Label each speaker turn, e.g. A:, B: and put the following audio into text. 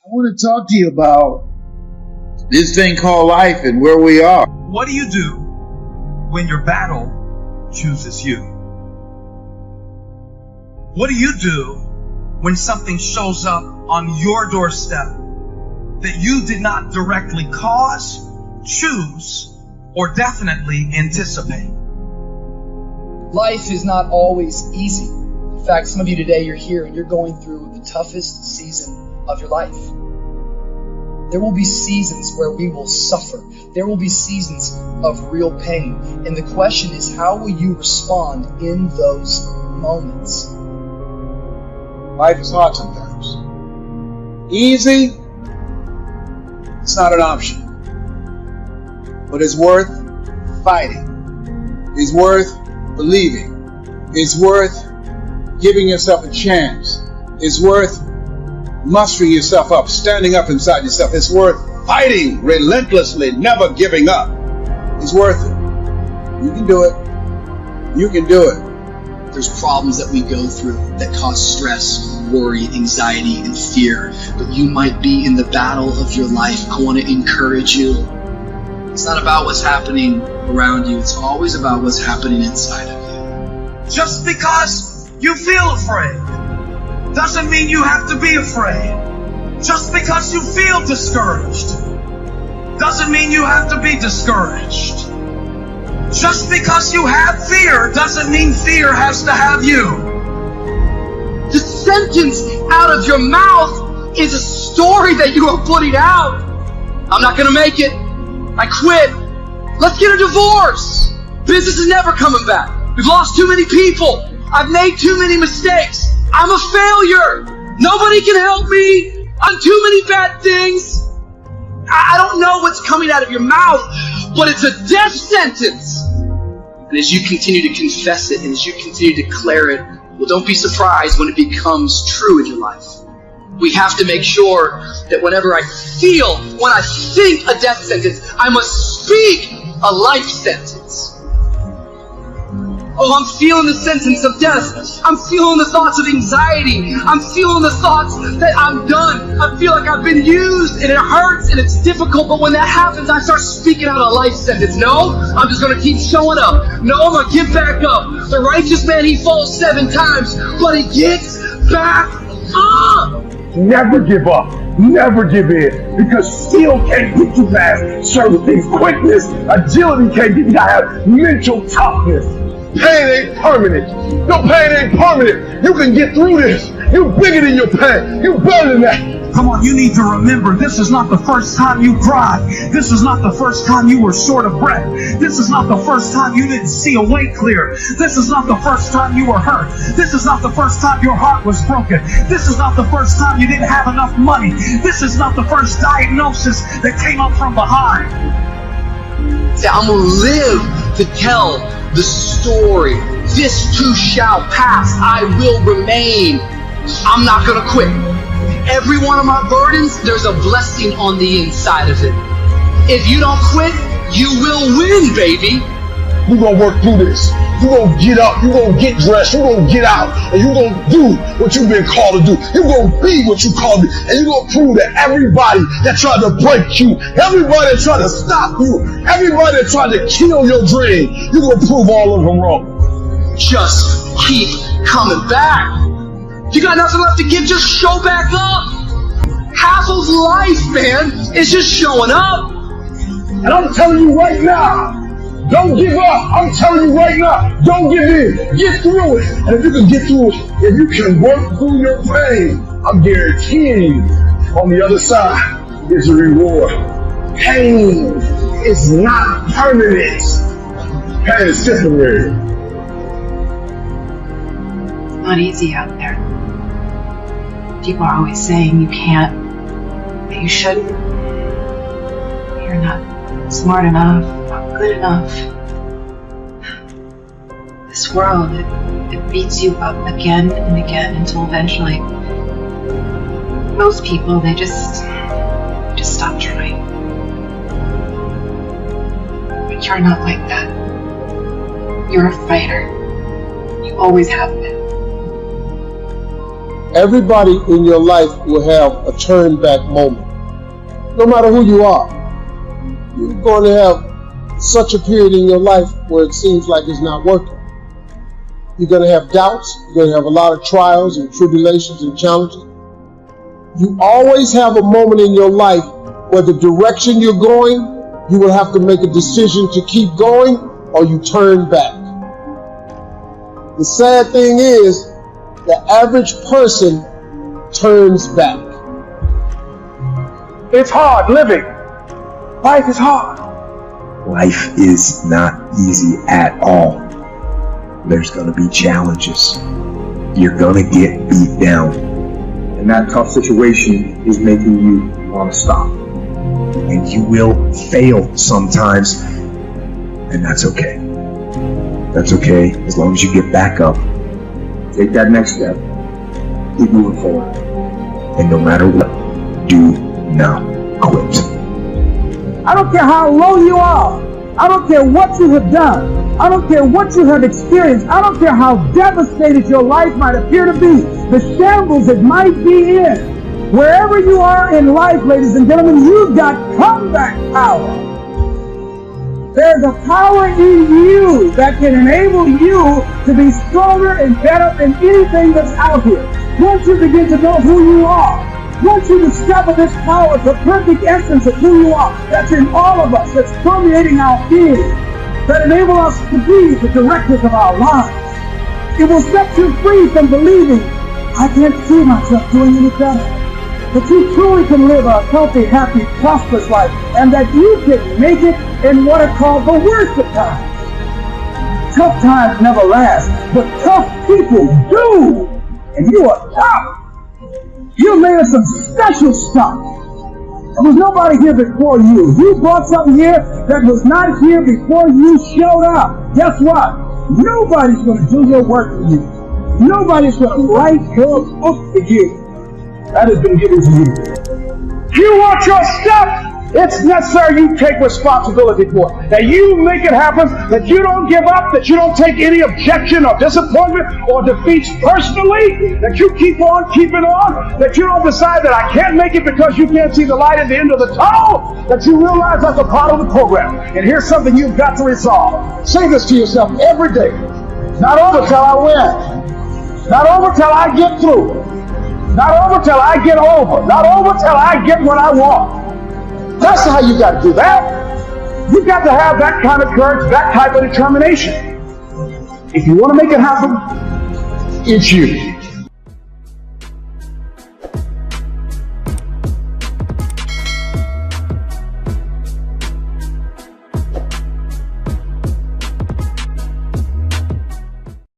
A: I want to talk to you about this thing called life and where we are.
B: What do you do when your battle chooses you? What do you do when something shows up on your doorstep that you did not directly cause, choose, or definitely anticipate?
C: Life is not always easy. In fact, some of you today, you're here and you're going through the toughest season of your life. There will be seasons where we will suffer. There will be seasons of real pain. And the question is, how will you respond in those moments?
A: Life is hard sometimes. Easy, it's not an option. But it's worth fighting. It's worth believing. It's worth giving yourself a chance. It's worth mustering yourself up, standing up inside yourself. It's worth fighting relentlessly, never giving up. It's worth it. You can do it. You can do it.
D: There's problems that we go through that cause stress, worry, anxiety, and fear. But you might be in the battle of your life. I want to encourage you. It's not about what's happening around you. It's always about what's happening inside of you.
B: Just because you feel afraid doesn't mean you have to be afraid. Just because you feel discouraged doesn't mean you have to be discouraged. Just because you have fear doesn't mean fear has to have you.
C: The sentence out of your mouth is a story that you are putting out. I'm not going to make it. I quit. Let's get a divorce. Business is never coming back. We've lost too many people. I've made too many mistakes. I'm a failure. Nobody can help me. I'm too many bad things. I don't know what's coming out of your mouth, but it's a death sentence.
D: And as you continue to confess it and as you continue to declare it, well, don't be surprised when it becomes true in your life. We have to make sure that whenever I think a death sentence, I must speak a life sentence. Oh, I'm feeling the sentence of death. I'm feeling the thoughts of anxiety. I'm feeling the thoughts that I'm done. I feel like I've been used and it hurts and it's difficult. But when that happens, I start speaking out a life sentence. No, I'm just going to keep showing up. No, I'm going to get back up. The righteous man, he falls 7 times, but he gets back up.
E: Never give up. Never give in. Because skill can't get you past certain things. Quickness, agility can't get you. You gotta have mental toughness. Pain ain't permanent. No, pain ain't permanent. You can get through this. You bigger than your pain. You better than that.
B: Come on, you need to remember, this is not the first time you cried. This is not the first time you were short of breath. This is not the first time you didn't see a way clear. This is not the first time you were hurt. This is not the first time your heart was broken. This is not the first time you didn't have enough money. This is not the first diagnosis that came up from behind.
D: Say, I'm going to live to tell the story. This too shall pass. I will remain. I'm not going to quit. Every one of my burdens, there's a blessing on the inside of it. If you don't quit, you will win, baby.
E: You're going to work through this. You're going to get up. You're going to get dressed. You're going to get out. And you're going to do what you've been called to do. You're going to be what you called to be. And you're going to prove that everybody that tried to break you, everybody that tried to stop you, everybody that tried to kill your dream, you're going to prove all of them wrong.
D: Just keep coming back. You got nothing left to give, just show back up. Half of life, man, is just showing up.
E: And I'm telling you right now, don't give up. I'm telling you right now, don't give in. Get through it. And if you can get through it, if you can work through your pain, I'm guaranteeing you, on the other side is a reward. Pain is not permanent. Pain is temporary.
F: It's not easy out there. People are always saying you can't, that you shouldn't. You're not smart enough, not good enough. This world, it beats you up again and again until eventually most people, they just stop trying. But you're not like that. You're a fighter. You always have been.
G: Everybody in your life will have a turn back moment. No matter who you are, you're going to have such a period in your life where it seems like it's not working. You're going to have doubts. You're going to have a lot of trials and tribulations and challenges. You always have a moment in your life where the direction you're going, you will have to make a decision to keep going or you turn back. The sad thing is, the average person turns back.
E: It's hard living. Life is hard.
H: Life is not easy at all. There's going to be challenges. You're going to get beat down.
E: And that tough situation is making you want to stop.
H: And you will fail sometimes. And that's okay. That's okay as long as you get back up.
E: Take that next step. Keep moving forward.
H: And no matter what, do not quit.
B: I don't care how low you are. I don't care what you have done. I don't care what you have experienced. I don't care how devastated your life might appear to be. The shambles it might be in. Wherever you are in life, ladies and gentlemen, you've got comeback power. There's a power in you that can enable you to be stronger and better than anything that's out here. Once you begin to know who you are, once you discover this power, the perfect essence of who you are, that's in all of us, that's permeating our being, that enable us to be the directors of our lives, it will set you free from believing, I can't see myself doing any better. That you truly can live a healthy, happy, prosperous life, and that you can make it in what are called the worst of times. Tough times never last, but tough people do. And you are tough. You're made of some special stuff. There was nobody here before you. You brought something here that was not here before you showed up. Guess what? Nobody's going to do your work for you. Nobody's going to write your book for you. That has been given to you.
E: You want your stuff? It's necessary you take responsibility for it. That you make it happen, that you don't give up, that you don't take any objection or disappointment or defeats personally, that you keep on keeping on, that you don't decide that I can't make it because you can't see the light at the end of the tunnel, that you realize that's a part of the program. And here's something you've got to resolve. Say this to yourself every day. Not over till I win. Not over till I get through. Not over till I get over. Not over till I get what I want. That's how you got to do that. You got to have that kind of courage, that type of determination. If you want to make it happen, it's you.